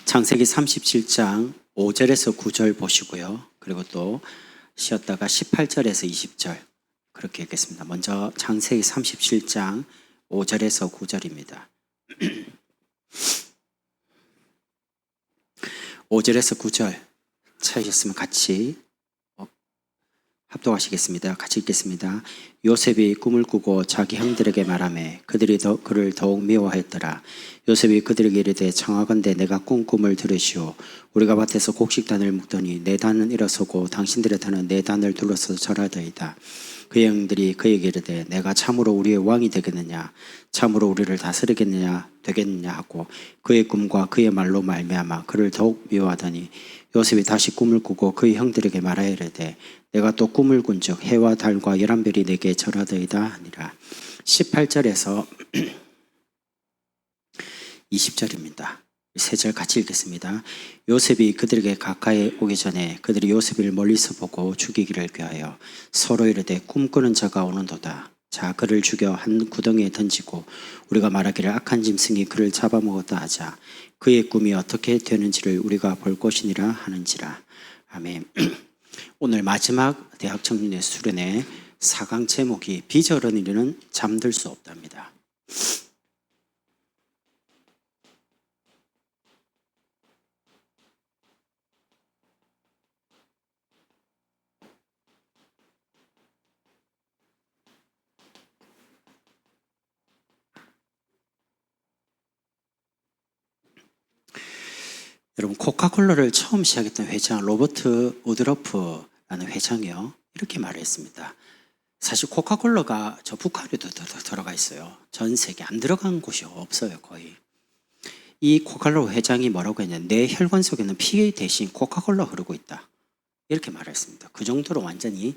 창세기 37장 5절에서 9절 보시고요. 그리고 또 쉬었다가 18절에서 20절 그렇게 읽겠습니다. 먼저 창세기 37장 5절에서 9절입니다. 5절에서 9절 찾으셨으면 같이 합독하시겠습니다. 같이 읽겠습니다. 요셉이 꿈을 꾸고 자기 형들에게 말하매 그들이 그를 더욱 미워하였더라. 요셉이 그들에게 이르되 청하건대 내가 꾼 꿈을 들으시오. 우리가 밭에서 곡식단을 묶더니 내 단은 일어서고 당신들의 단은 내 단을 둘러서 절하더이다. 그 형들이 그에게 이르되 내가 참으로 우리의 왕이 되겠느냐, 참으로 우리를 다스리겠느냐 되겠느냐 하고 그의 꿈과 그의 말로 말미암아 그를 더욱 미워하더니 요셉이 다시 꿈을 꾸고 그의 형들에게 말하여 이르되 내가 또 꿈을 꾼즉 해와 달과 11별이 내게 절하더이다 하니라. 18절에서 20절입니다. 세 절 같이 읽겠습니다. 요셉이 그들에게 가까이 오기 전에 그들이 요셉을 멀리서 보고 죽이기를 꾀하여 서로 이르되 꿈꾸는 자가 오는도다. 자 그를 죽여 한 구덩이에 던지고 우리가 말하기를 악한 짐승이 그를 잡아먹었다 하자. 그의 꿈이 어떻게 되는지를 우리가 볼 것이니라 하는지라. 아멘. 오늘 마지막 대학 청년의 수련회 4강 제목이 비절언이는 잠들 수 없답니다. 여러분 코카콜라를 처음 시작했던 회장 로버트 우드러프라는 회장이요 이렇게 말했습니다. 사실 코카콜라가 저 북한에도 들어가 있어요. 전 세계 안 들어간 곳이 없어요. 거의. 이 코카콜라 회장이 뭐라고 했냐면 내 혈관 속에는 피 대신 코카콜라 흐르고 있다 이렇게 말했습니다. 그 정도로 완전히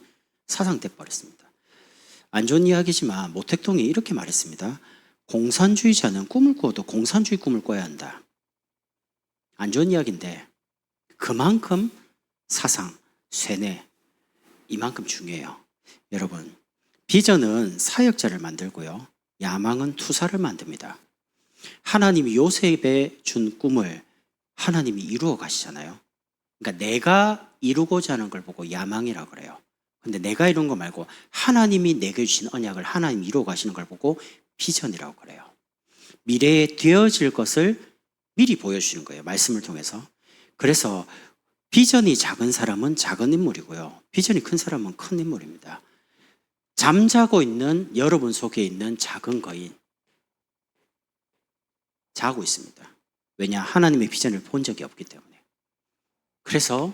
사상돼 버렸습니다. 안 좋은 이야기지만 모택동이 이렇게 말했습니다. 공산주의자는 꿈을 꾸어도 공산주의 꿈을 꿔야 한다. 안 좋은 이야기인데 그만큼 사상, 쇠뇌 이만큼 중요해요. 여러분 비전은 사역자를 만들고요. 야망은 투사를 만듭니다. 하나님이 요셉에 준 꿈을 하나님이 이루어 가시잖아요. 그러니까 내가 이루고자 하는 걸 보고 야망이라고 그래요. 근데 내가 이룬 거 말고 하나님이 내게 주신 언약을 하나님이 이루어 가시는 걸 보고 비전이라고 그래요. 미래에 되어질 것을 미리 보여주시는 거예요. 말씀을 통해서. 그래서 비전이 작은 사람은 작은 인물이고요. 비전이 큰 사람은 큰 인물입니다. 잠자고 있는 여러분 속에 있는 작은 거인 자고 있습니다. 왜냐? 하나님의 비전을 본 적이 없기 때문에. 그래서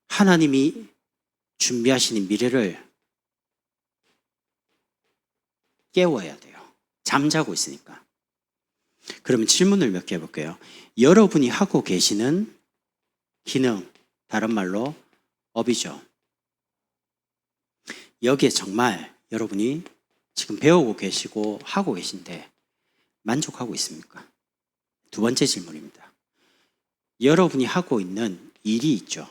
하나님이 준비하시는 미래를 깨워야 돼요. 잠자고 있으니까. 그러면 질문을 몇 개 해볼게요. 여러분이 하고 계시는 기능, 다른 말로 업이죠. 여기에 정말 여러분이 지금 배우고 계시고 하고 계신데 만족하고 있습니까? 두 번째 질문입니다. 여러분이 하고 있는 일이 있죠.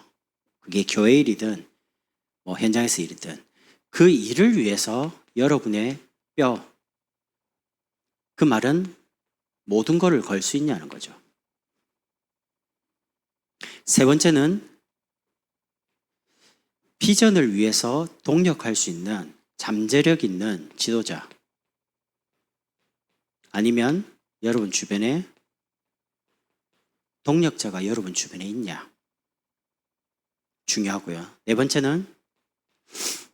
그게 교회 일이든 뭐 현장에서 일이든 그 일을 위해서 여러분의 뼈, 그 말은 모든 것을 걸 수 있냐는 거죠. 세 번째는 비전을 위해서 동력할 수 있는 잠재력 있는 지도자 아니면 여러분 주변에 동력자가 여러분 주변에 있냐 중요하고요. 네 번째는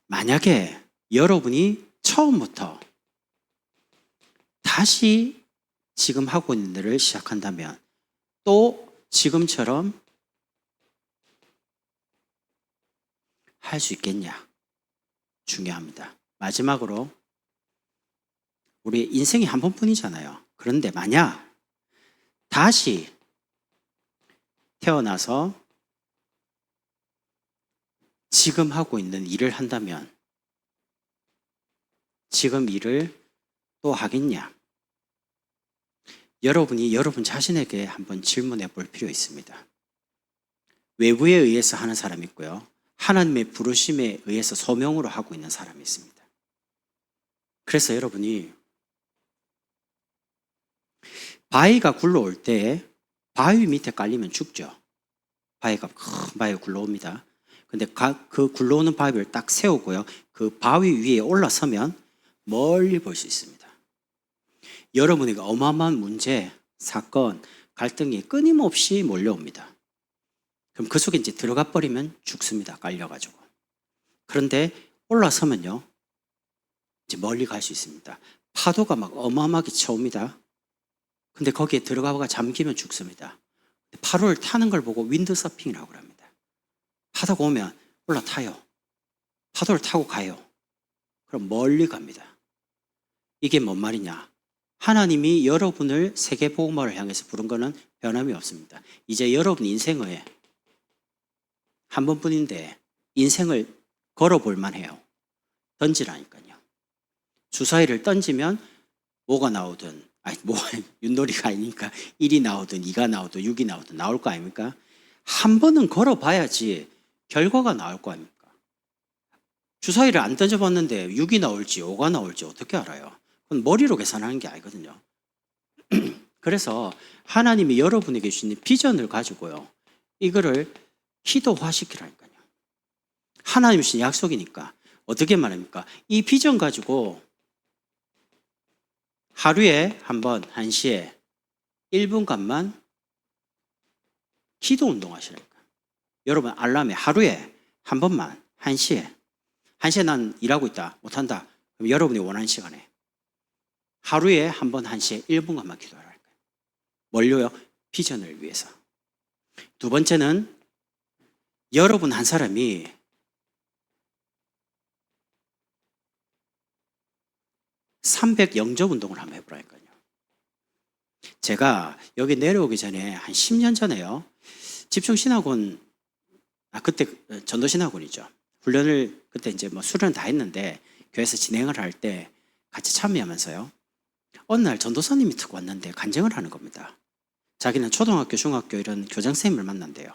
만약에 여러분이 처음부터 다시 지금 하고 있는 일을 시작한다면 또 지금처럼 할 수 있겠냐 중요합니다. 마지막으로 우리 인생이 한 번뿐이잖아요. 그런데 만약 다시 태어나서 지금 하고 있는 일을 한다면 지금 일을 또 하겠냐? 여러분이 여러분 자신에게 한번 질문해 볼 필요 있습니다. 외부에 의해서 하는 사람이 있고요. 하나님의 부르심에 의해서 소명으로 하고 있는 사람이 있습니다. 그래서 여러분이 바위가 굴러올 때 바위 밑에 깔리면 죽죠. 바위가 큰 바위가 굴러옵니다. 근데 그 굴러오는 바위를 딱 세우고요. 그 바위 위에 올라서면 멀리 볼 수 있습니다. 여러분에게 어마어마한 문제, 사건, 갈등이 끊임없이 몰려옵니다. 그럼 그 속에 이제 들어가 버리면 죽습니다. 깔려가지고. 그런데 올라서면요, 이제 멀리 갈 수 있습니다. 파도가 막 어마어마하게 쳐옵니다. 근데 거기에 들어가가 잠기면 죽습니다. 파도를 타는 걸 보고 윈드서핑이라고 합니다. 파도가 오면 올라타요. 파도를 타고 가요. 그럼 멀리 갑니다. 이게 뭔 말이냐? 하나님이 여러분을 세계복음화를 향해서 부른 거는 변함이 없습니다. 이제 여러분 인생에 한 번뿐인데 인생을 걸어볼 만해요. 던지라니까요. 주사위를 던지면 뭐가 나오든, 윷놀이가 아니니까 1이 나오든 2가 나오든 6이 나오든 나올 거 아닙니까? 한 번은 걸어봐야지 결과가 나올 거 아닙니까? 주사위를 안 던져봤는데 6이 나올지 5가 나올지 어떻게 알아요? 그건 머리로 계산하는 게 아니거든요. 그래서 하나님이 여러분에게 주신 비전을 가지고요, 이거를 기도화시키라니까요. 하나님이 주신 약속이니까. 어떻게 말합니까? 이 비전 가지고 하루에 한 번 1시에 1분간만 기도 운동하시라니까. 여러분 알람에 하루에 한 번만 1시에 난 일하고 있다 못한다. 그럼 여러분이 원하는 시간에 하루에 한 번 1시에 1분간만 기도하라니까요. 뭘로요? 비전을 위해서. 두 번째는 여러분 한 사람이 (300) 영접 운동을 한번 해보라니까요. 제가 여기 내려오기 전에 한 10년 전에요, 집중신학원, 그때 전도신학원이죠. 훈련을 그때 이제 뭐 수련은 다 했는데 교회에서 진행을 할 때 같이 참여하면서요, 어느 날 전도사님이 탁 왔는데 간증을 하는 겁니다. 자기는 초등학교, 중학교 이런 교장선생님을 만난대요.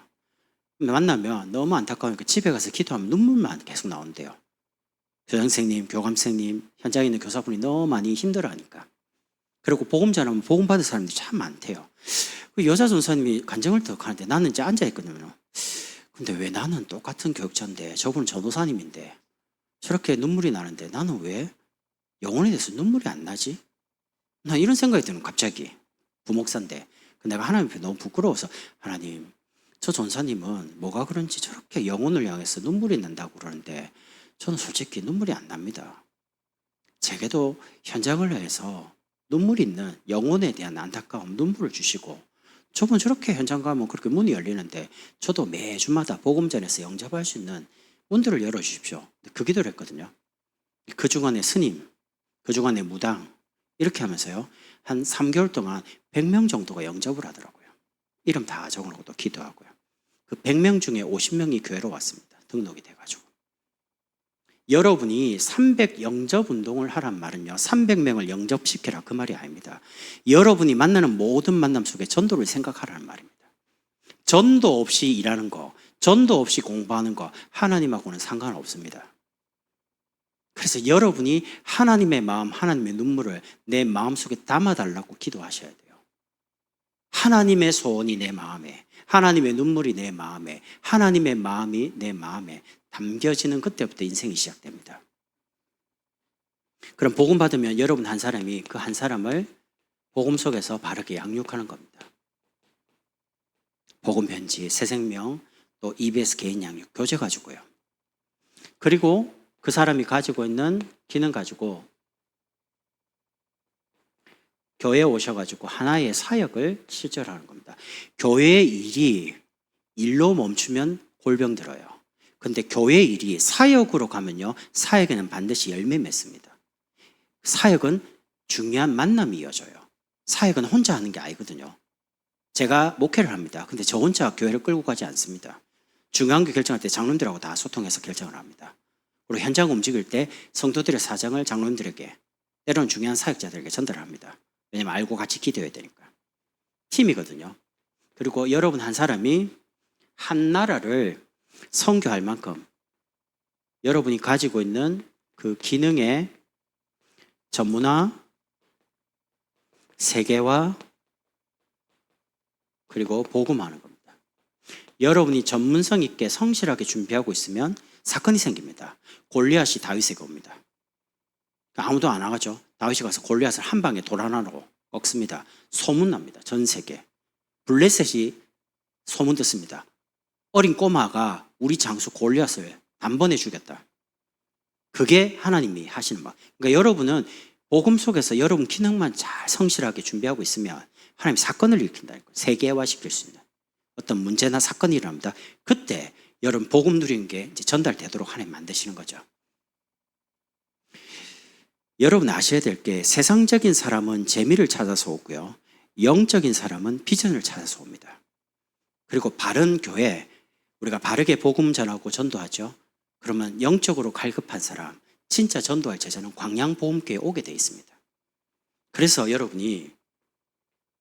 만나면 너무 안타까우니까 집에 가서 기도하면 눈물만 계속 나온대요. 교장선생님, 교감선생님, 현장에 있는 교사분이 너무 많이 힘들어하니까. 그리고 복음 전하면 복음 받은 사람들이 참 많대요. 그 여자 전사님이 간증을 더 하는데 나는 이제 앉아있거든요. 근데 왜 나는 똑같은 교육자인데 저분은 전도사님인데 저렇게 눈물이 나는데 나는 왜 영혼에 대해서 눈물이 안 나지? 나 이런 생각이 드는, 갑자기. 부목사인데. 내가 하나님 앞에 너무 부끄러워서, 하나님, 저 전사님은 뭐가 그런지 저렇게 영혼을 향해서 눈물이 난다고 그러는데 저는 솔직히 눈물이 안 납니다. 제게도 현장을 위해서 눈물이 있는 영혼에 대한 안타까움, 눈물을 주시고, 저분 저렇게 현장 가면 그렇게 문이 열리는데 저도 매주마다 복음전에서 영접할 수 있는 문들을 열어주십시오. 그 기도를 했거든요. 그 중간에 스님, 그 중간에 무당, 이렇게 하면서요, 한 3개월 동안 100명 정도가 영접을 하더라고요. 이름 다 적어놓고 기도하고요. 그 100명 중에 50명이 교회로 왔습니다. 등록이 돼가지고. 여러분이 300 영접 운동을 하란 말은요, 300명을 영접시켜라 그 말이 아닙니다. 여러분이 만나는 모든 만남 속에 전도를 생각하라는 말입니다. 전도 없이 일하는 거, 전도 없이 공부하는 거 하나님하고는 상관없습니다. 그래서 여러분이 하나님의 마음, 하나님의 눈물을 내 마음속에 담아달라고 기도하셔야 돼요. 하나님의 소원이 내 마음에, 하나님의 눈물이 내 마음에, 하나님의 마음이 내 마음에 담겨지는 그때부터 인생이 시작됩니다. 그럼 복음 받으면 여러분 한 사람이 그 한 사람을 복음 속에서 바르게 양육하는 겁니다. 복음 편지, 새생명, 또 EBS 개인 양육, 교재 가지고요. 그리고 그 사람이 가지고 있는 기능 가지고 교회에 오셔가지고 하나의 사역을 실천하는 겁니다. 교회의 일이 일로 멈추면 골병 들어요. 근데 교회의 일이 사역으로 가면요, 사역에는 반드시 열매 맺습니다. 사역은 중요한 만남이 이어져요. 사역은 혼자 하는 게 아니거든요. 제가 목회를 합니다. 근데 저 혼자 교회를 끌고 가지 않습니다. 중요한 게 결정할 때 장로님들하고 다 소통해서 결정을 합니다. 그리고 현장 움직일 때 성도들의 사정을 장로님들에게, 때로는 중요한 사역자들에게 전달합니다. 왜냐면 알고 같이 기도해야 되니까. 팀이거든요. 그리고 여러분 한 사람이 한 나라를 선교할 만큼 여러분이 가지고 있는 그 기능의 전문화, 세계화, 그리고 복음하는 겁니다. 여러분이 전문성 있게 성실하게 준비하고 있으면 사건이 생깁니다. 골리앗이 다윗에게 옵니다. 아무도 안 나가죠. 다윗이 가서 골리앗을 한 방에 돌 하나로 꺾습니다. 소문납니다. 전 세계. 블레셋이 소문 듣습니다. 어린 꼬마가 우리 장수 골리앗을 단번에 죽였다. 그게 하나님이 하시는 말. 그러니까 여러분은 복음 속에서 여러분 기능만 잘 성실하게 준비하고 있으면 하나님 사건을 일으킨다는 거예요. 세계화시킬 수 있는 어떤 문제나 사건이 일어납니다. 그때 여러분 복음 누리는 게 이제 전달되도록 하나님 만드시는 거죠. 여러분 아셔야 될 게 세상적인 사람은 재미를 찾아서 오고요. 영적인 사람은 비전을 찾아서 옵니다. 그리고 바른 교회, 우리가 바르게 복음 전하고 전도하죠. 그러면 영적으로 갈급한 사람, 진짜 전도할 제자는 광양복음교회에 오게 돼 있습니다. 그래서 여러분이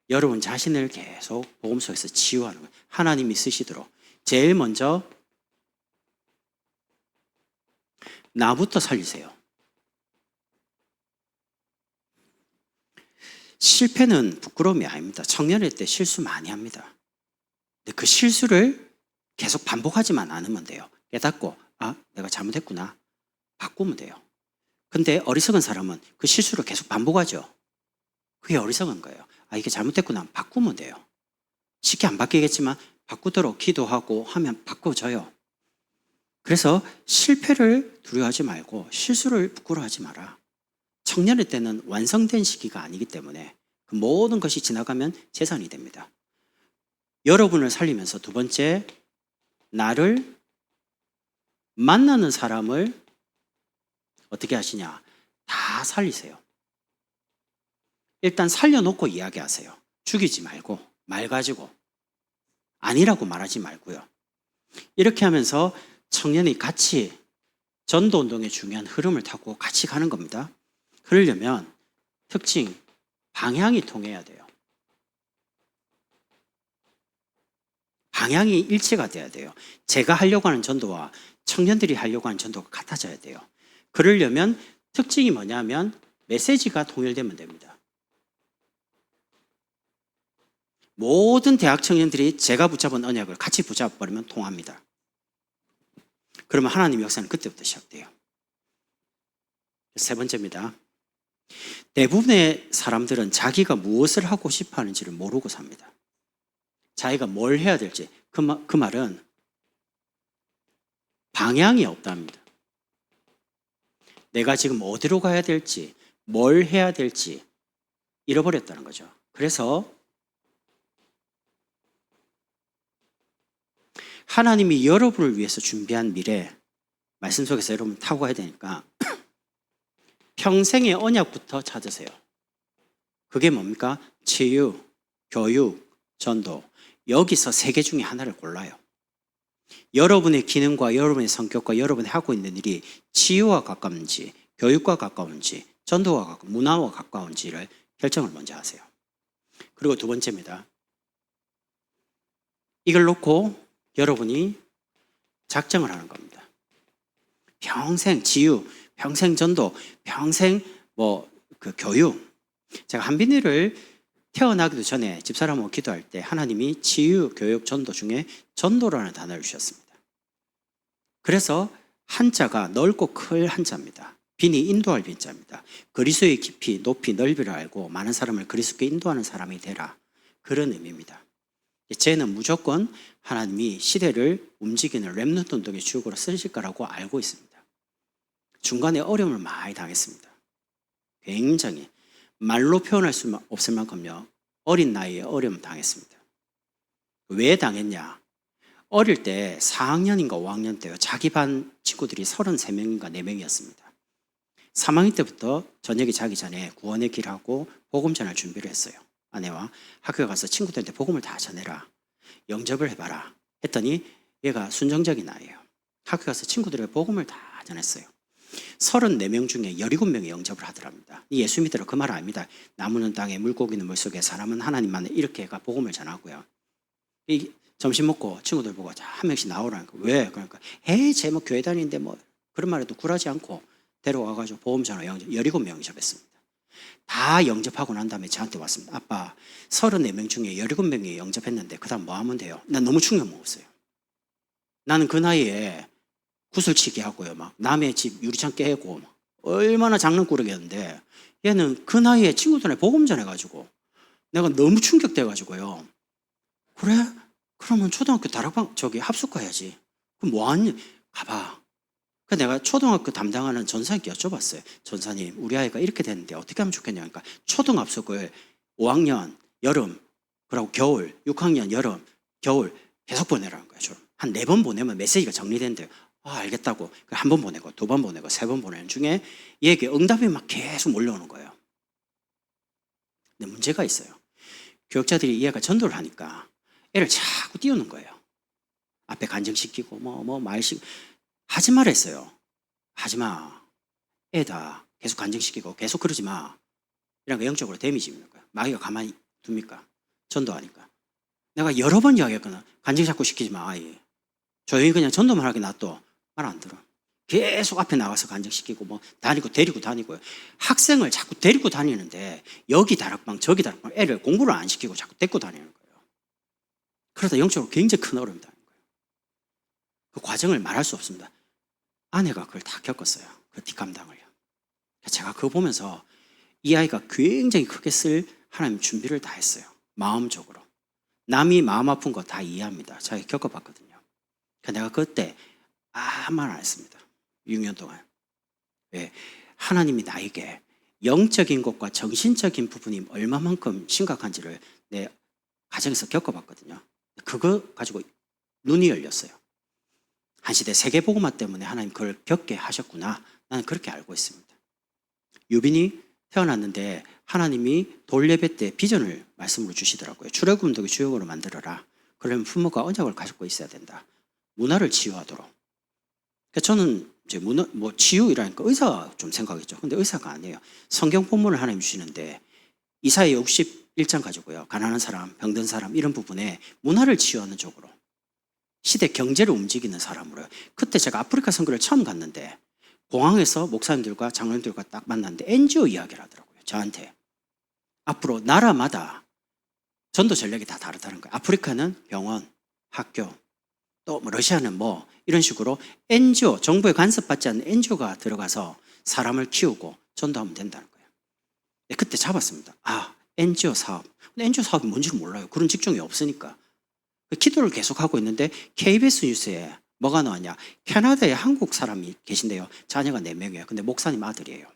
여러분 자신을 계속 복음 속에서 치유하는 거예요. 하나님이 쓰시도록. 제일 먼저 나부터 살리세요. 실패는 부끄러움이 아닙니다. 청년일 때 실수 많이 합니다. 근데 그 실수를 계속 반복하지만 않으면 돼요. 깨닫고 내가 잘못했구나. 바꾸면 돼요. 근데 어리석은 사람은 그 실수를 계속 반복하죠. 그게 어리석은 거예요. 이게 잘못됐구나. 바꾸면 돼요. 쉽게 안 바뀌겠지만 바꾸도록 기도하고 하면 바꿔져요. 그래서 실패를 두려워하지 말고 실수를 부끄러워하지 마라. 청년일 때는 완성된 시기가 아니기 때문에 그 모든 것이 지나가면 재산이 됩니다. 여러분을 살리면서 두 번째, 나를 만나는 사람을 어떻게 하시냐? 다 살리세요. 일단 살려놓고 이야기하세요. 죽이지 말고, 말 가지고. 아니라고 말하지 말고요. 이렇게 하면서 청년이 같이 전도운동의 중요한 흐름을 타고 같이 가는 겁니다. 그러려면 특징, 방향이 통해야 돼요. 방향이 일치가 돼야 돼요. 제가 하려고 하는 전도와 청년들이 하려고 하는 전도가 같아져야 돼요. 그러려면 특징이 뭐냐면 메시지가 통일되면 됩니다. 모든 대학 청년들이 제가 붙잡은 언약을 같이 붙잡아버리면 통합니다. 그러면 하나님의 역사는 그때부터 시작돼요. 세 번째입니다. 대부분의 사람들은 자기가 무엇을 하고 싶어 하는지를 모르고 삽니다. 자기가 뭘 해야 될지. 그 말은 방향이 없답니다. 내가 지금 어디로 가야 될지, 뭘 해야 될지 잃어버렸다는 거죠. 그래서 하나님이 여러분을 위해서 준비한 미래, 말씀 속에서 여러분 타고 가야 되니까 평생의 언약부터 찾으세요. 그게 뭡니까? 치유, 교육, 전도. 여기서 세 개 중에 하나를 골라요. 여러분의 기능과 여러분의 성격과 여러분이 하고 있는 일이 치유와 가까운지, 교육과 가까운지, 전도와 가까운지, 문화와 가까운지를 결정을 먼저 하세요. 그리고 두 번째입니다. 이걸 놓고 여러분이 작정을 하는 겁니다. 평생 치유, 평생 전도, 평생 교육. 제가 한빈이를 태어나기도 전에 집사람하고 기도할 때 하나님이 치유, 교육, 전도 중에 전도라는 단어를 주셨습니다. 그래서 한자가 넓고 클 한자입니다. 빈이 인도할 빈자입니다. 그리스도의 깊이, 높이, 넓이를 알고 많은 사람을 그리스도께 인도하는 사람이 되라. 그런 의미입니다. 쟤는 무조건 하나님이 시대를 움직이는 렘넌트 운동의 주역으로 쓰실 거라고 알고 있습니다. 중간에 어려움을 많이 당했습니다. 굉장히 말로 표현할 수 없을 만큼요. 어린 나이에 어려움을 당했습니다. 왜 당했냐? 어릴 때 4학년인가 5학년 때요. 자기 반 친구들이 33명인가 4명이었습니다. 3학년 때부터 저녁에 자기 전에 구원의 길하고 복음 전할 준비를 했어요. 아내와 학교에 가서 친구들한테 복음을 다 전해라. 영접을 해봐라. 했더니 얘가 순종적인 아이예요. 학교 가서 친구들에게 복음을 다 전했어요. 34명 중에 17명이 영접을 하더랍니다. 예수 믿으라 그 말 아닙니다. 나무는 땅에 물고기는 물속에 사람은 하나님만 이렇게 해가 복음을 전하고요. 점심 먹고 친구들 보고 한 명씩 나오라니까. 왜? 그러니까 쟤 교회 다니는데 그런 말에도 굴하지 않고 데려와가지고 복음 전하 영접 17명 영접했습니다. 다 영접하고 난 다음에 저한테 왔습니다. 아빠, 34명 중에 17명이 영접했는데 그 다음 뭐 하면 돼요? 난 너무 충격 먹었어요. 나는 그 나이에 구슬치기 하고요. 막 남의 집 유리창 깨고 막 얼마나 장난꾸러기였는데 얘는 그 나이에 친구들한테 복음 전해가지고 내가 너무 충격돼가지고요. 그래? 그러면 초등학교 다락방 합숙 가야지. 그럼 뭐하니? 가봐. 그래서 내가 초등학교 담당하는 전사님께 여쭤봤어요. 전사님, 우리 아이가 이렇게 됐는데 어떻게 하면 좋겠냐. 그러니까 초등합숙을 5학년 여름, 그리고 겨울, 6학년 여름, 겨울 계속 보내라는 거예요. 한 4번 보내면 메시지가 정리된대요. 아, 알겠다고. 한 번 보내고, 2번 보내고, 3번 보내는 중에 얘에게 응답이 막 계속 몰려오는 거예요. 근데 문제가 있어요. 교육자들이 얘가 전도를 하니까 애를 자꾸 띄우는 거예요. 앞에 간증시키고, 말시키고. 하지 말랬어요. 하지 마. 애다. 계속 간증시키고, 계속 그러지 마. 이런 거 영적으로 데미지 입는 거야. 마귀가 가만히 둡니까? 전도하니까. 내가 여러 번 이야기했거든. 간증 자꾸 시키지 마, 아이. 조용히 그냥 전도만 하게 놔둬. 말 안 들어. 계속 앞에 나가서 간증시키고, 데리고 다니고요. 학생을 자꾸 데리고 다니는데, 여기 다락방, 저기 다락방, 애를 공부를 안 시키고 자꾸 데리고 다니는 거예요. 그러다 영적으로 굉장히 큰 어려움이 다는 거예요. 그 과정을 말할 수 없습니다. 아내가 그걸 다 겪었어요. 그 뒷감당을요. 제가 그거 보면서 이 아이가 굉장히 크게 쓸 하나님 준비를 다 했어요. 마음적으로. 남이 마음 아픈 거 다 이해합니다. 제가 겪어봤거든요. 내가 그때 아무 말 안 했습니다. 6년 동안. 왜? 하나님이 나에게 영적인 것과 정신적인 부분이 얼마만큼 심각한지를 내 가정에서 겪어봤거든요. 그거 가지고 눈이 열렸어요. 한시대 세계복음화 때문에 하나님 그걸 겪게 하셨구나. 나는 그렇게 알고 있습니다. 유빈이 태어났는데 하나님이 돌예배 때 비전을 말씀으로 주시더라고요. 출애굽문독의 주역으로 만들어라. 그러면 부모가 언약을 가지고 있어야 된다. 문화를 치유하도록. 그러니까 저는 이제 치유이라니까 의사 좀 생각했죠. 근데 의사가 아니에요. 성경 본문을 하나님 주시는데 이사야 61장 가지고요. 가난한 사람, 병든 사람 이런 부분에 문화를 치유하는 쪽으로. 시대 경제를 움직이는 사람으로요. 그때 제가 아프리카 선교를 처음 갔는데 공항에서 목사님들과 장로님들과 딱 만났는데 NGO 이야기를 하더라고요. 저한테. 앞으로 나라마다 전도 전략이 다 다르다는 거예요. 아프리카는 병원, 학교, 또 러시아는 이런 식으로 NGO, 정부의 간섭받지 않는 NGO가 들어가서 사람을 키우고 전도하면 된다는 거예요. 그때 잡았습니다. NGO 사업. 근데 NGO 사업이 뭔지를 몰라요. 그런 직종이 없으니까. 기도를 계속하고 있는데 KBS 뉴스에 뭐가 나왔냐. 캐나다에 한국 사람이 계신데요. 자녀가 4명이에요. 근데 목사님 아들이에요.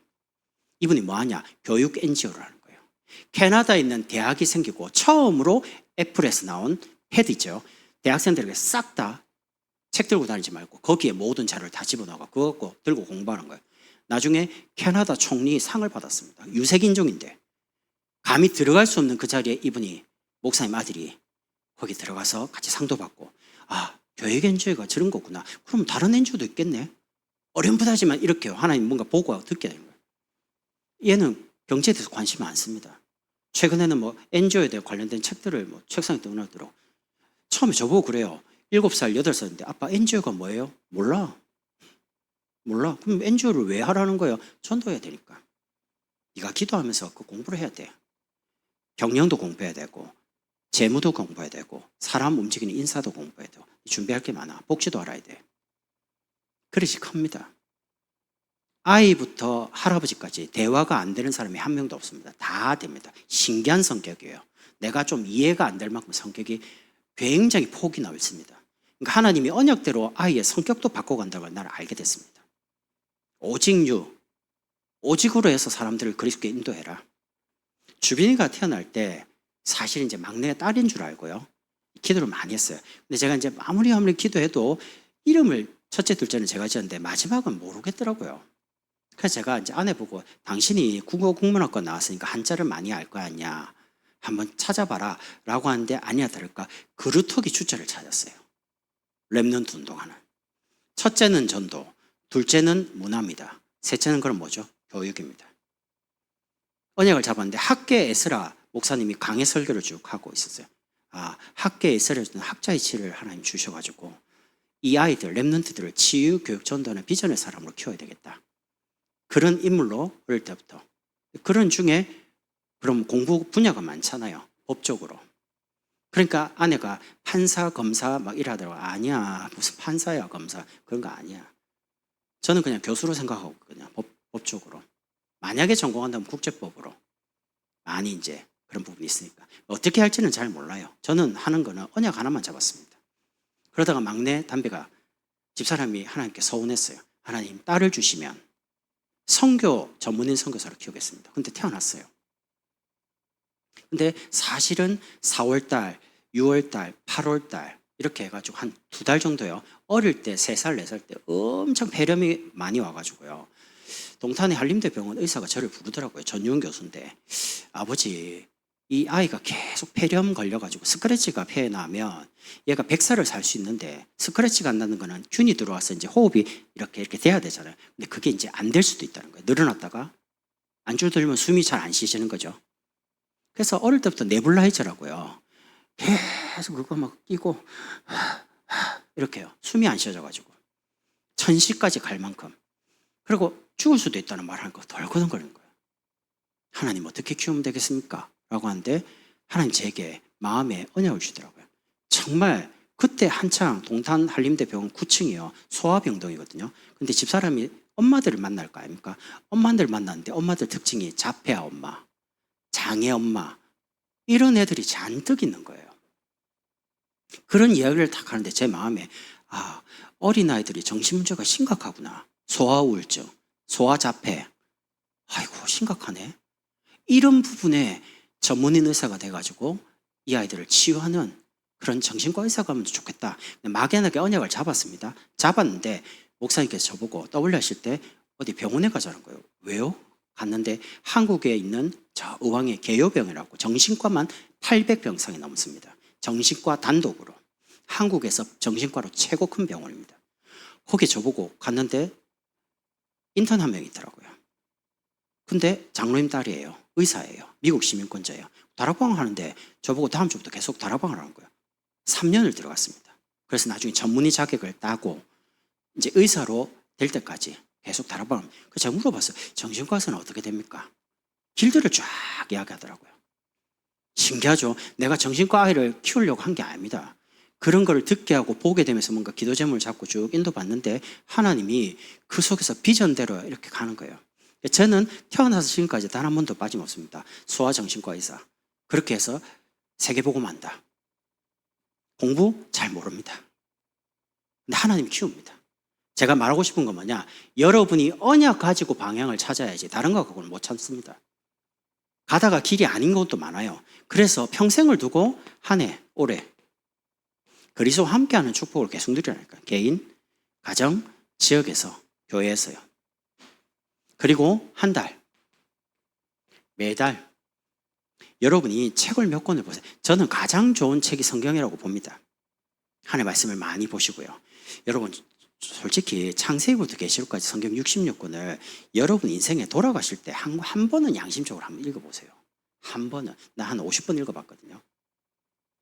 이분이 뭐하냐. 교육 NGO를 하는 거예요. 캐나다에 있는 대학이 생기고 처음으로 애플에서 나온 패드죠. 대학생들에게 싹 다 책 들고 다니지 말고 거기에 모든 자료를 다 집어넣어 그거 들고 공부하는 거예요. 나중에 캐나다 총리 상을 받았습니다. 유색인종인데 감히 들어갈 수 없는 그 자리에 이분이 목사님 아들이 거기 들어가서 같이 상도 받고 교육 NGO가 저런 거구나. 그럼 다른 NGO도 있겠네. 어렴풋하지만 이렇게 하나님 뭔가 보고 듣게 되는 거예요. 얘는 경제에 대해서 관심이 많습니다. 최근에는 NGO에 대해 관련된 책들을 책상에 떠나더라고. 처음에 저보고 그래요. 7살, 8살인데 아빠 NGO가 뭐예요? 몰라. 그럼 NGO를 왜 하라는 거예요? 전도해야 되니까. 네가 기도하면서 그 공부를 해야 돼. 경영도 공부해야 되고 재무도 공부해야 되고 사람 움직이는 인사도 공부해야 되고 준비할 게 많아. 복지도 알아야 돼. 그릇이 큽니다. 아이부터 할아버지까지 대화가 안 되는 사람이 한 명도 없습니다. 다 됩니다. 신기한 성격이에요. 내가 좀 이해가 안 될 만큼 성격이 굉장히 폭이 넓습니다. 그러니까 하나님이 언약대로 아이의 성격도 바꿔간다는 걸 나를 알게 됐습니다. 오직으로 해서 사람들을 그리스도께 인도해라. 주빈이가 태어날 때 사실 이제 막내 딸인 줄 알고요. 기도를 많이 했어요. 근데 제가 이제 아무리 기도해도 이름을 첫째, 둘째는 제가 지었는데 마지막은 모르겠더라고요. 그래서 제가 이제 아내 보고 당신이 국어국문학과 나왔으니까 한자를 많이 알 거 아니야. 한번 찾아봐라 라고 하는데 아니야 다를까 그루터기 주자를 찾았어요. 렘넌트 운동하는. 첫째는 전도, 둘째는 문화입니다. 셋째는 그럼 뭐죠? 교육입니다. 언약을 잡았는데 학계 에스라 목사님이 강해 설교를 쭉 하고 있었어요. 학계 에스라는 학자의 치를 하나님 주셔가지고 이 아이들, 렘넌트들을 치유, 교육, 전도하는 비전의 사람으로 키워야 되겠다. 그런 인물로 어릴 때부터 그런 중에 그럼 공부 분야가 많잖아요. 법적으로. 그러니까 아내가 판사, 검사 막 이러더라고. 아니야. 무슨 판사야, 검사. 그런 거 아니야. 저는 그냥 교수로 생각하고 그냥 법적으로. 만약에 전공한다면 국제법으로. 많이 이제 그런 부분이 있으니까. 어떻게 할지는 잘 몰라요. 저는 하는 거는 언약 하나만 잡았습니다. 그러다가 막내 담배가 집사람이 하나님께 서운했어요. 하나님, 딸을 주시면 선교 전문인 선교사로 키우겠습니다. 근데 태어났어요. 근데 사실은 4월달, 6월달, 8월달 이렇게 해가지고 한 2달 정도요. 어릴 때 3살, 4살 때 엄청 폐렴이 많이 와가지고요. 동탄의 한림대병원 의사가 저를 부르더라고요. 전유은 교수인데, 아버지, 이 아이가 계속 폐렴 걸려가지고 스크래치가 폐에 나면 얘가 100살을 살 수 있는데, 스크래치가 안 나는 거는 균이 들어와서 이제 호흡이 이렇게 돼야 되잖아요. 근데 그게 이제 안 될 수도 있다는 거예요. 늘어났다가 안줄 들면 숨이 잘 안 쉬시는 거죠. 그래서 어릴 때부터 네블라이저라고요. 계속 그거 막 끼고 이렇게요. 숨이 안 쉬어져가지고 천시까지 갈 만큼. 그리고 죽을 수도 있다는 말 하는 거 덜거덩거리는 거예요. 하나님 어떻게 키우면 되겠습니까? 라고 하는데 하나님 제게 마음에 언약을 주더라고요. 정말 그때 한창 동탄 한림대병원 9층이요. 소아병동이거든요. 근데 집사람이 엄마들을 만날 거 아닙니까? 엄마들 만났는데 엄마들 특징이 자폐아 엄마, 장애 엄마 이런 애들이 잔뜩 있는 거예요. 그런 이야기를 딱 하는데 제 마음에 어린아이들이 정신문제가 심각하구나. 소아우울증, 소아자폐. 아이고 심각하네. 이런 부분에 전문인 의사가 돼가지고 이 아이들을 치유하는 그런 정신과 의사가 하면 좋겠다. 막연하게 언약을 잡았습니다. 잡았는데 목사님께서 저보고 떠올리실 때 어디 병원에 가자는 거예요. 왜요? 갔는데 한국에 있는 저 의왕의 개요병이라고 정신과만 800병상이 넘습니다. 정신과 단독으로. 한국에서 정신과로 최고 큰 병원입니다. 거기 저보고 갔는데 인턴 한 명 있더라고요. 근데 장로님 딸이에요. 의사예요. 미국 시민권자예요. 다락방 하는데 저보고 다음 주부터 계속 다락방을 하는 거예요. 3년을 들어갔습니다. 그래서 나중에 전문의 자격을 따고 이제 의사로 될 때까지 계속 다락방을. 그래서 제가 물어봤어요. 정신과에서는 어떻게 됩니까? 길들을 쫙 이야기하더라고요. 신기하죠? 내가 정신과 아이를 키우려고 한 게 아닙니다. 그런 걸 듣게 하고 보게 되면서 뭔가 기도 제목을 잡고 쭉 인도받는데 하나님이 그 속에서 비전대로 이렇게 가는 거예요. 저는 태어나서 지금까지 단 한 번도 빠짐없습니다. 소아정신과 의사. 그렇게 해서 세계복음한다. 공부 잘 모릅니다. 근데 하나님 키웁니다. 제가 말하고 싶은 건 뭐냐? 여러분이 언약 가지고 방향을 찾아야지 다른 거 갖고는 못 찾습니다. 가다가 길이 아닌 것도 많아요. 그래서 평생을 두고 한 해, 올해 그리스도와 함께하는 축복을 계속 누리라니까. 개인, 가정, 지역에서, 교회에서요. 그리고 한 달, 매달 여러분이 책을 몇 권을 보세요. 저는 가장 좋은 책이 성경이라고 봅니다. 하나님의 말씀을 많이 보시고요. 여러분 솔직히 창세기부터 계시록까지 성경 66권을 여러분 인생에 돌아가실 때 한 번은 양심적으로 한번 읽어보세요. 한 번은. 나 한 50번 읽어봤거든요.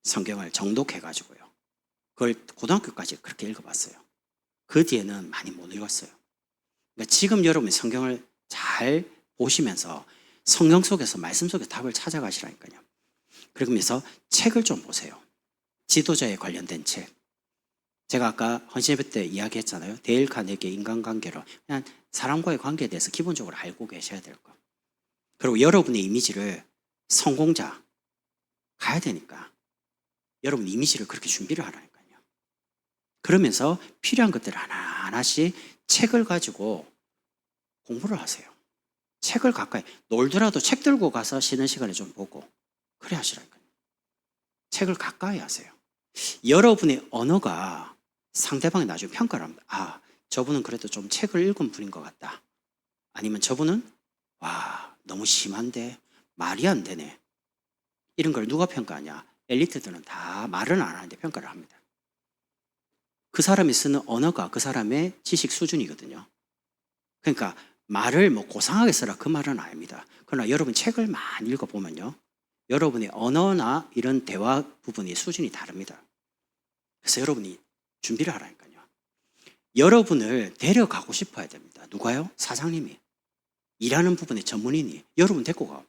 성경을 정독해가지고요. 그걸 고등학교까지 그렇게 읽어봤어요. 그 뒤에는 많이 못 읽었어요. 그러니까 지금 여러분이 성경을 잘 보시면서 성경 속에서 말씀 속에 답을 찾아가시라니까요. 그러면서 책을 좀 보세요. 지도자에 관련된 책. 제가 아까 헌신예배 때 이야기했잖아요. 데일 카네기의 인간관계로 그냥 사람과의 관계에 대해서 기본적으로 알고 계셔야 될 거. 그리고 여러분의 이미지를 성공자 가야 되니까 여러분 이미지를 그렇게 준비를 하라니까요. 그러면서 필요한 것들을 하나하나씩 책을 가지고 공부를 하세요. 책을 가까이 놀더라도 책 들고 가서 쉬는 시간에 좀 보고 그래 하시라니까요. 책을 가까이 하세요. 여러분의 언어가 상대방이 나중에 평가를 합니다. 저분은 그래도 좀 책을 읽은 분인 것 같다. 아니면 저분은 너무 심한데 말이 안 되네. 이런 걸 누가 평가하냐? 엘리트들은 다 말은 안 하는데 평가를 합니다. 그 사람이 쓰는 언어가 그 사람의 지식 수준이거든요. 그러니까 말을 뭐 고상하게 써라 그 말은 아닙니다. 그러나 여러분 책을 많이 읽어보면요. 여러분의 언어나 이런 대화 부분이 수준이 다릅니다. 그래서 여러분이 준비를 하라니까요. 여러분을 데려가고 싶어야 됩니다. 누가요? 사장님이. 일하는 부분에 전문인이 여러분 데리고 가.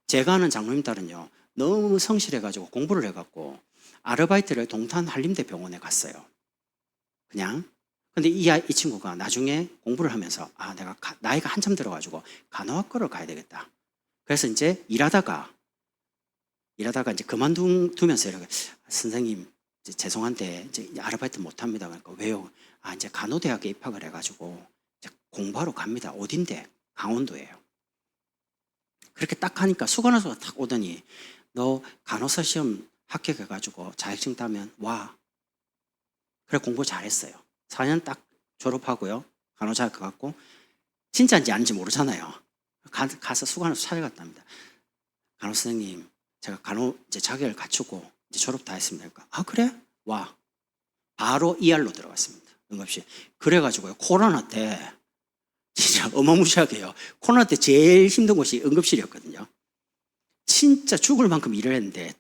제가 아는 장로님 딸은요, 너무 성실해가지고 공부를 해갖고 아르바이트를 동탄 한림대병원에 갔어요. 그냥. 근데 이 친구가 나중에 공부를 하면서 내가 나이가 한참 들어가지고 간호학과를 가야 되겠다. 그래서 이제 일하다가 이제 그만두면서 이렇게 선생님 이제 죄송한데 이제 아르바이트 못합니다. 그러니까 왜요? 이제 간호대학에 입학을 해가지고 이제 공부하러 갑니다. 어딘데? 강원도예요. 그렇게 딱 하니까 수간호사가 딱 오더니 너 간호사 시험 합격해가지고 자격증 따면 와. 그래 공부 잘했어요. 4년 딱 졸업하고요. 간호사 학교 갔고 진짜인지 아닌지 모르잖아요. 가서 수간호사 찾아갔답니다. 간호사 선생님 제가 간호 이제 자격을 갖추고 이제 졸업 다 했습니다. 그러니까 그래? 와. 바로 ER로 들어갔습니다. 응급실. 그래가지고요. 코로나 때 진짜 어마무시하게요. 코로나 때 제일 힘든 곳이 응급실이었거든요. 진짜 죽을 만큼 일을 했는데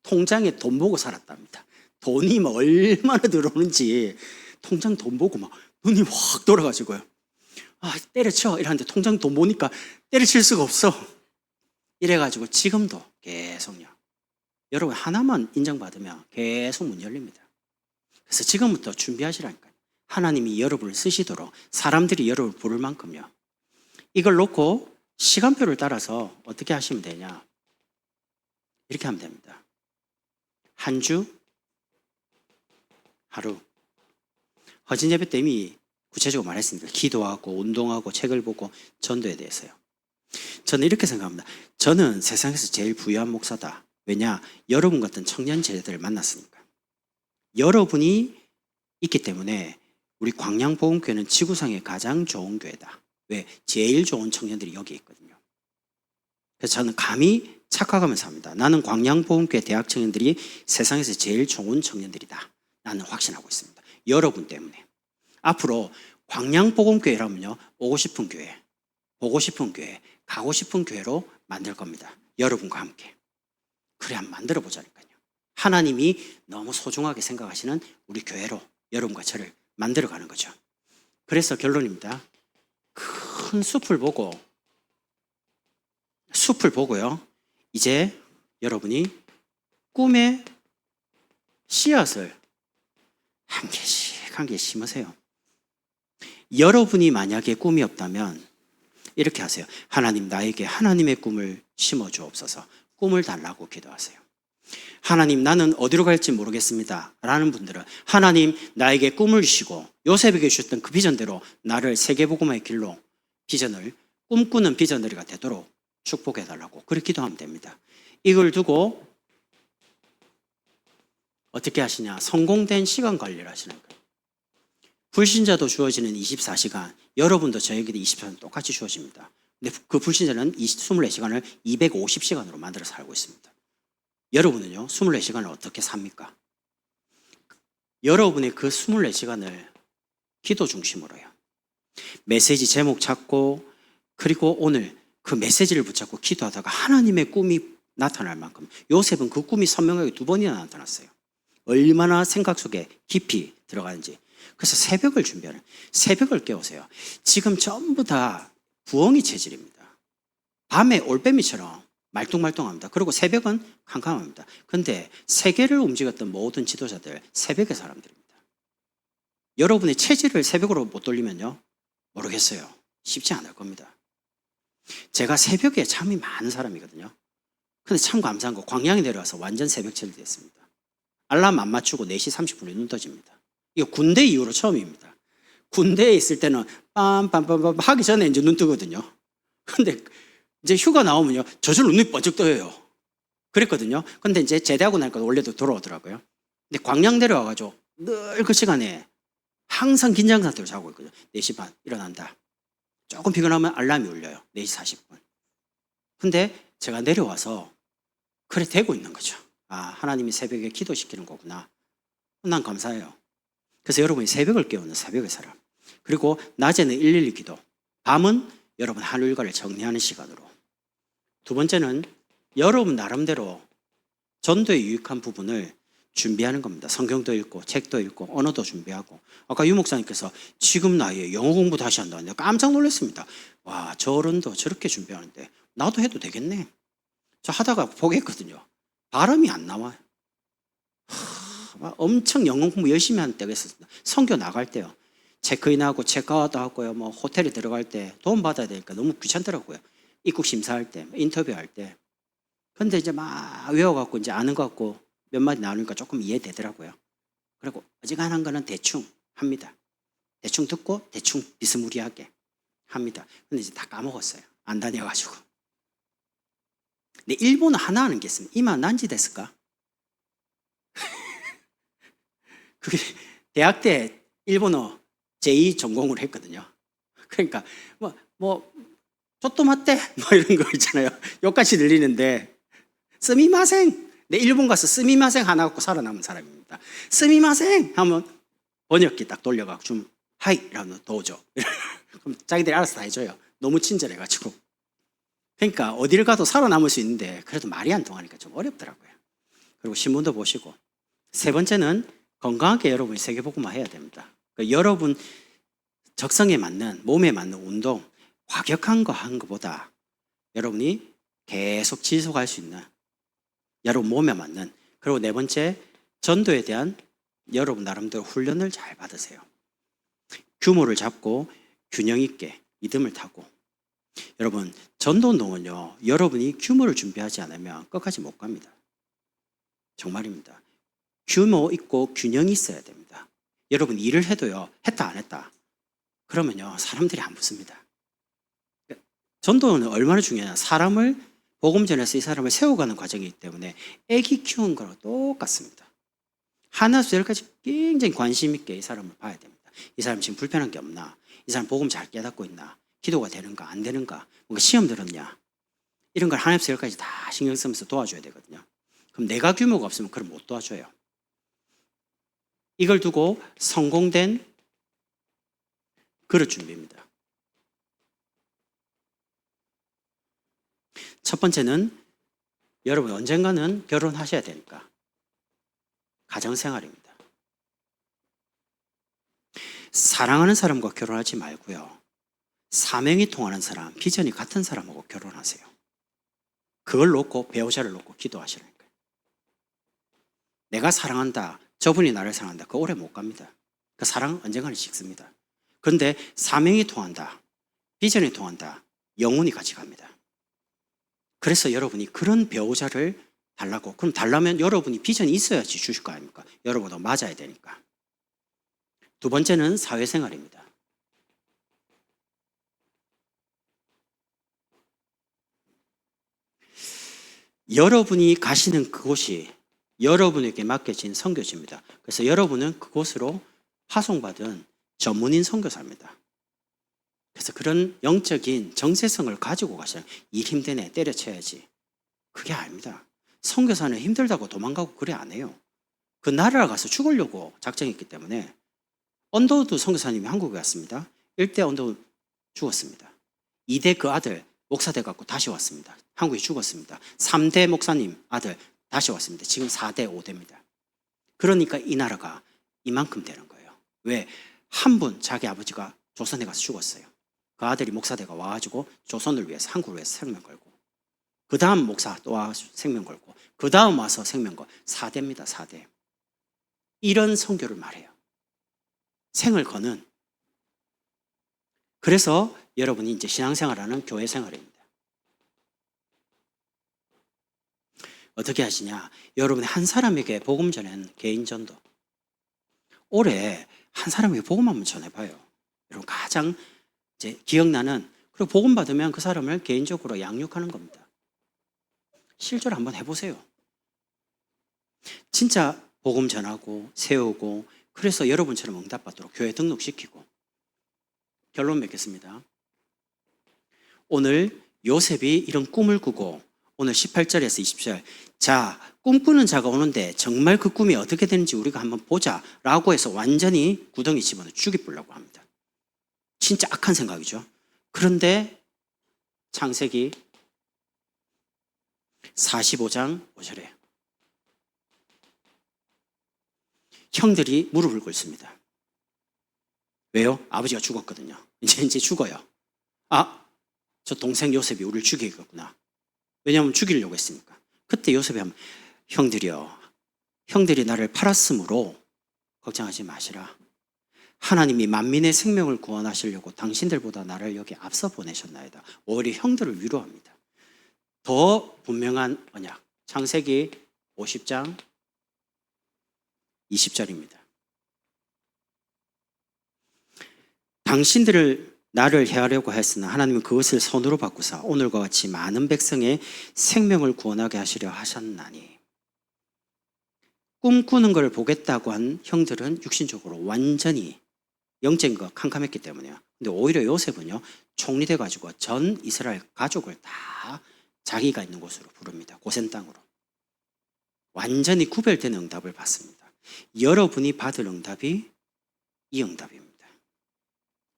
통장에 돈 보고 살았답니다. 돈이 막 얼마나 들어오는지 통장 돈 보고 막 눈이 확 돌아가지고요. 때려쳐 이러는데 통장 돈 보니까 때려칠 수가 없어. 이래가지고 지금도 계속요. 여러분 하나만 인정받으면 계속 문 열립니다. 그래서 지금부터 준비하시라니까요. 하나님이 여러분을 쓰시도록 사람들이 여러분을 부를 만큼요. 이걸 놓고 시간표를 따라서 어떻게 하시면 되냐. 이렇게 하면 됩니다. 한 주, 하루. 허진 예배 때 이미 구체적으로 말했습니다. 기도하고 운동하고 책을 보고 전도에 대해서요. 저는 이렇게 생각합니다. 저는 세상에서 제일 부유한 목사다. 왜냐? 여러분 같은 청년 제자들을 만났으니까. 여러분이 있기 때문에 우리 광양복음교회는 지구상의 가장 좋은 교회다. 왜? 제일 좋은 청년들이 여기 있거든요. 그래서 저는 감히 착각하면서 합니다. 나는 광양복음교회 대학 청년들이 세상에서 제일 좋은 청년들이다. 나는 확신하고 있습니다. 여러분 때문에. 앞으로 광양복음교회라면요. 오고 싶은 교회, 보고 싶은 교회, 가고 싶은 교회로 만들 겁니다. 여러분과 함께. 그래 한번 만들어 보자니까요. 하나님이 너무 소중하게 생각하시는 우리 교회로 여러분과 저를 만들어가는 거죠. 그래서 결론입니다. 큰 숲을 보고요. 이제 여러분이 꿈의 씨앗을 한 개씩 한 개씩 심으세요. 여러분이 만약에 꿈이 없다면 이렇게 하세요. 하나님 나에게 하나님의 꿈을 심어주옵소서. 꿈을 달라고 기도하세요. 하나님 나는 어디로 갈지 모르겠습니다 라는 분들은 하나님 나에게 꿈을 주시고 요셉에게 주셨던 그 비전대로 나를 세계복음화의 길로 비전을 꿈꾸는 비전너리가 되도록 축복해달라고 그렇게 기도하면 됩니다. 이걸 두고 어떻게 하시냐. 성공된 시간 관리를 하시는 거예요. 불신자도 주어지는 24시간, 여러분도 저에게도 24시간 똑같이 주어집니다. 근데 그 불신자는 24시간을 250시간으로 만들어 살고 있습니다. 여러분은요, 24시간을 어떻게 삽니까? 여러분의 그 24시간을 기도 중심으로 해요. 메시지 제목 찾고, 그리고 오늘 그 메시지를 붙잡고 기도하다가 하나님의 꿈이 나타날 만큼, 요셉은 그 꿈이 선명하게 2번이나 나타났어요. 얼마나 생각 속에 깊이 들어가는지. 그래서 새벽을 준비하는, 새벽을 깨우세요. 지금 전부 다 부엉이 체질입니다. 밤에 올빼미처럼 말똥말똥합니다. 그리고 새벽은 캄캄합니다. 그런데 세계를 움직였던 모든 지도자들 새벽의 사람들입니다. 여러분의 체질을 새벽으로 못 돌리면요, 모르겠어요. 쉽지 않을 겁니다. 제가 새벽에 잠이 많은 사람이거든요. 근데 참 감사한 거, 광양에 내려와서 완전 새벽철이 됐습니다. 알람 안 맞추고 4시 30분에 눈 떠집니다. 이거 군대 이후로 처음입니다. 군대에 있을 때는 빰빰빰빰 하기 전에 이제 눈 뜨거든요. 근데 이제 휴가 나오면요, 저절로 눈이 번쩍 떠요. 그랬거든요. 근데 이제 제대하고 나니까 원래도 돌아오더라고요. 근데 광양 내려와가지고 늘 그 시간에 항상 긴장 상태로 자고 있거든요. 4시 반 일어난다. 조금 피곤하면 알람이 울려요. 4시 40분. 근데 제가 내려와서 그래 되고 있는 거죠. 하나님이 새벽에 기도시키는 거구나. 난 감사해요. 그래서 여러분이 새벽을 깨우는 새벽의 사람. 그리고 낮에는 112 기도. 밤은 여러분 하루 일과를 정리하는 시간으로. 두 번째는 여러분 나름대로 전도에 유익한 부분을 준비하는 겁니다. 성경도 읽고 책도 읽고 언어도 준비하고. 아까 유 목사님께서 지금 나이에 영어 공부 다시 한다는데 깜짝 놀랐습니다. 와, 저 어른도 저렇게 준비하는데 나도 해도 되겠네. 저 하다가 포기했거든요. 발음이 안 나와요. 막 엄청 영어 공부 열심히 하는 때가 있었습니다. 선교 나갈 때요. 체크인하고 체크아웃 하고요. 뭐 호텔에 들어갈 때 돈 받아야 되니까 너무 귀찮더라고요. 입국 심사할 때, 인터뷰할 때. 근데 이제 막 외워갖고 이제 아는 것 같고 몇 마디 나누니까 조금 이해되더라고요. 그리고 어지간한 거는 대충 합니다. 대충 듣고 대충 비스무리하게 합니다. 근데 이제 다 까먹었어요. 안 다녀가지고. 근데 일본어 하나 하는 게 있습니다. 이마 난지 됐을까? 그게 대학 때 일본어 제2 전공을 했거든요. 그러니까 쪼또마떼 뭐 이런 거 있잖아요. 여기까지 들리는데 스미마생. 내 일본 가서 스미마생 하나 갖고 살아남은 사람입니다. 스미마생 하면 번역기 딱 돌려갖고 좀 하이라는 도죠. 그럼 자기들이 알아서 다 해줘요. 너무 친절해가지고. 그러니까 어디를 가도 살아남을 수 있는데 그래도 말이 안 통하니까 좀 어렵더라고요. 그리고 신문도 보시고. 세 번째는 건강하게 여러분이 세계복음화 해야 됩니다. 그러니까 여러분 적성에 맞는, 몸에 맞는 운동, 과격한 거 한 것보다 여러분이 계속 지속할 수 있는, 여러분 몸에 맞는, 그리고 네 번째, 전도에 대한 여러분 나름대로 훈련을 잘 받으세요. 규모를 잡고 균형 있게 믿음을 타고. 여러분, 전도운동은요, 여러분이 규모를 준비하지 않으면 끝까지 못 갑니다. 정말입니다. 규모 있고 균형이 있어야 됩니다. 여러분 일을 해도요, 했다 안 했다 그러면요 사람들이 안 붙습니다. 전도는 얼마나 중요하냐. 사람을 복음 전해서 이 사람을 세워가는 과정이기 때문에 애기 키우는 거랑 똑같습니다. 하나에서 열까지 굉장히 관심 있게 이 사람을 봐야 됩니다. 이 사람 지금 불편한 게 없나? 이 사람 복음 잘 깨닫고 있나? 기도가 되는가 안 되는가? 뭔가 시험 들었냐? 이런 걸 하나에서 열까지 다 신경 쓰면서 도와줘야 되거든요. 그럼 내가 규모가 없으면 그걸 못 도와줘요. 이걸 두고 성공된 그릇 준비입니다. 첫 번째는 여러분 언젠가는 결혼하셔야 되니까 가정생활입니다. 사랑하는 사람과 결혼하지 말고요. 사명이 통하는 사람, 비전이 같은 사람하고 결혼하세요. 그걸 놓고 배우자를 놓고 기도하시라니까요. 내가 사랑한다, 저분이 나를 사랑한다, 그거 오래 못 갑니다. 그 사랑은 언젠가는 식습니다. 그런데 사명이 통한다, 비전이 통한다, 영혼이 같이 갑니다. 그래서 여러분이 그런 배우자를 달라고. 그럼 달라면 여러분이 비전이 있어야지 주실 거 아닙니까? 여러분도 맞아야 되니까. 두 번째는 사회생활입니다. 여러분이 가시는 그곳이 여러분에게 맡겨진 선교지입니다. 그래서 여러분은 그곳으로 파송받은 전문인 선교사입니다. 그래서 그런 영적인 정체성을 가지고 가셔요. 일 힘드네, 때려쳐야지. 그게 아닙니다. 선교사는 힘들다고 도망가고 그래 안 해요. 그 나라에 가서 죽으려고 작정했기 때문에. 언더우드 선교사님이 한국에 왔습니다. 1대 언더우드 죽었습니다. 2대 그 아들 목사돼 갖고 다시 왔습니다. 한국에 죽었습니다. 3대 목사님 아들 다시 왔습니다. 지금 4대 5대입니다. 그러니까 이 나라가 이만큼 되는 거예요. 왜? 한 분 자기 아버지가 조선에 가서 죽었어요. 그 아들이 목사대가 와가지고 조선을 위해서, 한국을 위해서 생명 걸고, 그 다음 목사 또 와서 생명 걸고, 그 다음 와서 생명 걸. 4대입니다. 4대. 이런 선교를 말해요. 생을 거는. 그래서 여러분이 이제 신앙생활하는 교회 생활입니다. 어떻게 하시냐? 여러분이 한 사람에게 복음 전하는 개인 전도. 올해 한 사람에게 복음 한번 전해봐요. 여러분 가장 이제 기억나는, 그리고 복음 받으면 그 사람을 개인적으로 양육하는 겁니다. 실제로 한번 해보세요. 진짜 복음 전하고 세우고, 그래서 여러분처럼 응답받도록 교회 등록시키고. 결론 맺겠습니다. 오늘 요셉이 이런 꿈을 꾸고 오늘 18절에서 20절, 자, 꿈꾸는 자가 오는데 정말 그 꿈이 어떻게 되는지 우리가 한번 보자 라고 해서 완전히 구덩이 집어넣어 죽이려고 합니다. 진짜 악한 생각이죠. 그런데 창세기 45장 5절에 형들이 무릎을 꿇습니다. 왜요? 아버지가 죽었거든요. 이제 죽어요. 아, 저 동생 요셉이 우리를 죽이겠구나. 왜냐하면 죽이려고 했으니까. 그때 요셉이 하면 형들이여, 형들이 나를 팔았으므로 걱정하지 마시라. 하나님이 만민의 생명을 구원하시려고 당신들보다 나를 여기 앞서 보내셨나이다. 오히려 형들을 위로합니다. 더 분명한 언약. 창세기 50장 20절입니다. 당신들을 나를 해하려고 했으나 하나님은 그것을 선으로 바꾸사 오늘과 같이 많은 백성의 생명을 구원하게 하시려 하셨나니. 꿈꾸는 걸 보겠다고 한 형들은 육신적으로 완전히 영적인 거 캄캄했기 때문에요. 근데 오히려 요셉은요, 총리돼 가지고 전 이스라엘 가족을 다 자기가 있는 곳으로 부릅니다. 고센 땅으로. 완전히 구별된 응답을 받습니다. 여러분이 받을 응답이 이 응답입니다.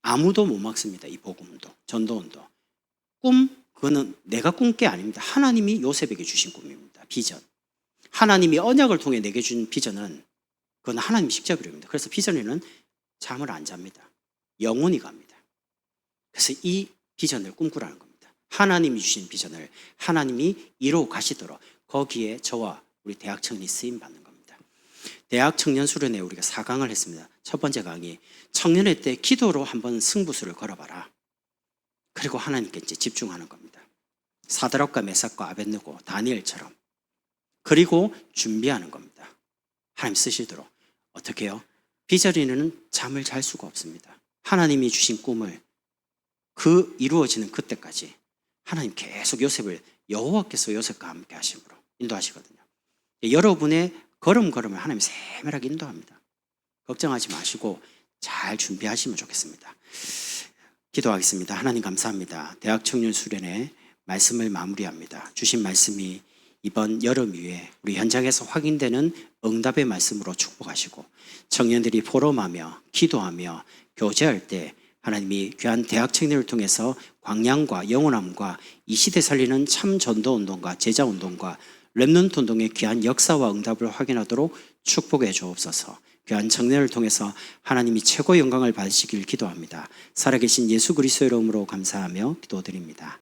아무도 못 막습니다. 이 복음도, 전도운도. 그거는 내가 꾼 게 아닙니다. 하나님이 요셉에게 주신 꿈입니다. 비전. 하나님이 언약을 통해 내게 준 비전은 그건 하나님의 십자가입니다. 그래서 비전에는 잠을 안 잡니다. 영원히 갑니다. 그래서 이 비전을 꿈꾸라는 겁니다. 하나님이 주신 비전을 하나님이 이루어 가시도록 거기에 저와 우리 대학 청년이 쓰임 받는 겁니다. 대학 청년 수련회 우리가 4강을 했습니다. 첫 번째 강의, 청년회 때 기도로 한번 승부수를 걸어봐라. 그리고 하나님께 이제 집중하는 겁니다. 사드락과 메삭과 아벳느고, 다니엘처럼. 그리고 준비하는 겁니다. 하나님 쓰시도록. 어떻게 해요? 비전에는 잠을 잘 수가 없습니다. 하나님이 주신 꿈을 그 이루어지는 그때까지 하나님 계속 요셉을, 여호와께서 요셉과 함께 하심으로 인도하시거든요. 여러분의 걸음걸음을 하나님이 세밀하게 인도합니다. 걱정하지 마시고 잘 준비하시면 좋겠습니다. 기도하겠습니다. 하나님 감사합니다. 대학 청년 수련회 말씀을 마무리합니다. 주신 말씀이 이번 여름 위에 우리 현장에서 확인되는 응답의 말씀으로 축복하시고 청년들이 포럼하며 기도하며 교제할 때 하나님이 귀한 대학 청년을 통해서 광양과 영원함과 이 시대 살리는 참 전도운동과 제자운동과 렘넌트 운동의 귀한 역사와 응답을 확인하도록 축복해 주옵소서. 귀한 청년을 통해서 하나님이 최고의 영광을 받으시길 기도합니다. 살아계신 예수 그리스도의 이름으로 감사하며 기도드립니다.